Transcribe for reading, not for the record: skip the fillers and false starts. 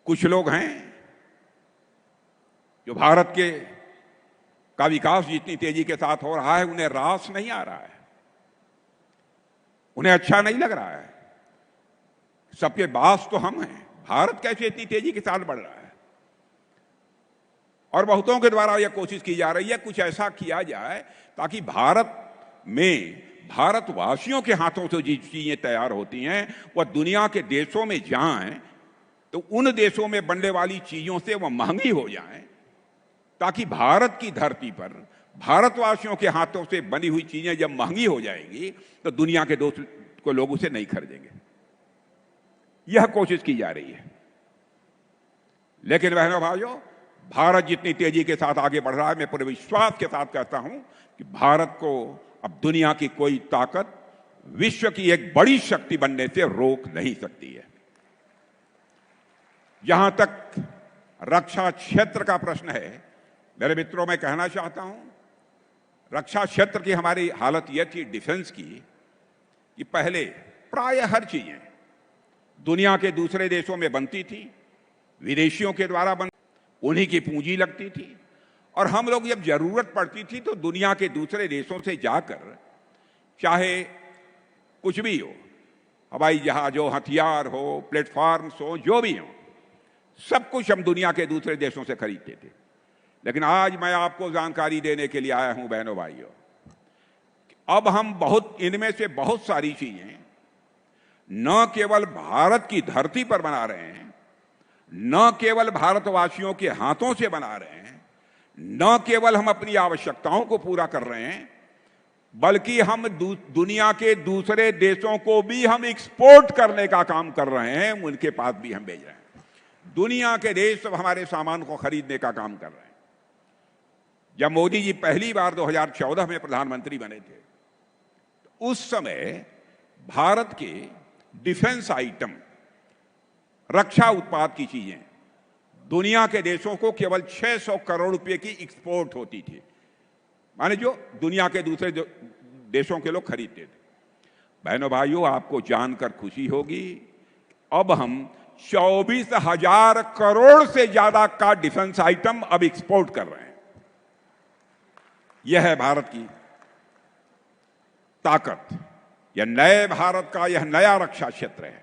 कुछ लोग हैं जो भारत के का विकास जितनी तेजी के साथ हो रहा है उन्हें रास नहीं आ रहा है, उन्हें अच्छा नहीं लग रहा है। सबके बास तो हम हैं, भारत कैसे इतनी तेजी के साथ बढ़ रहा है। और बहुतों के द्वारा यह कोशिश की जा रही है कुछ ऐसा किया जाए ताकि भारत में भारतवासियों के हाथों से जो चीजें तैयार होती हैं वह दुनिया के देशों में जाएं तो उन देशों में बनने वाली चीजों से वह महंगी हो जाएं, ताकि भारत की धरती पर भारतवासियों के हाथों से बनी हुई चीजें जब महंगी हो जाएंगी तो दुनिया के दोस्त को लोग उसे नहीं खरीदेंगे। यह कोशिश की जा रही है। लेकिन बहनों भाइयों, भारत जितनी तेजी के साथ आगे बढ़ रहा है, मैं पूरे विश्वास के साथ कहता हूं कि भारत को अब दुनिया की कोई ताकत विश्व की एक बड़ी शक्ति बनने से रोक नहीं सकती है। जहां तक रक्षा क्षेत्र का प्रश्न है, मेरे मित्रों, मैं कहना चाहता हूं, रक्षा क्षेत्र की हमारी हालत यह थी डिफेंस की कि पहले प्राय हर चीजें दुनिया के दूसरे देशों में बनती थी, विदेशियों के द्वारा उन्हीं की पूंजी लगती थी, और हम लोग जब जरूरत पड़ती थी तो दुनिया के दूसरे देशों से जाकर, चाहे कुछ भी हो, हवाई जहाज हो, हथियार हो, प्लेटफॉर्म्स हो, जो भी हो, सब कुछ हम दुनिया के दूसरे देशों से खरीदते थे। लेकिन आज मैं आपको जानकारी देने के लिए आया हूं बहनों भाइयों, अब हम इनमें से बहुत सारी चीजें न केवल भारत की धरती पर बना रहे हैं, न केवल भारतवासियों के हाथों से बना रहे हैं, न केवल हम अपनी आवश्यकताओं को पूरा कर रहे हैं, बल्कि हम दुनिया के दूसरे देशों को भी हम एक्सपोर्ट करने का काम कर रहे हैं, उनके पास भी हम भेज रहे हैं। दुनिया के देश सब हमारे सामान को खरीदने का काम कर रहे हैं। जब मोदी जी पहली बार 2014 में प्रधानमंत्री बने थे, तो उस समय भारत के डिफेंस आइटम, रक्षा उत्पाद की चीजें दुनिया के देशों को केवल 600 करोड़ रुपए की एक्सपोर्ट होती थी, माने जो दुनिया के दूसरे देशों के लोग खरीदते थे। बहनों भाइयों, आपको जानकर खुशी होगी, अब हम 24,000 करोड़ से ज्यादा का डिफेंस आइटम अब एक्सपोर्ट कर रहे हैं। यह है भारत की ताकत, यह नए भारत का यह नया रक्षा क्षेत्र है।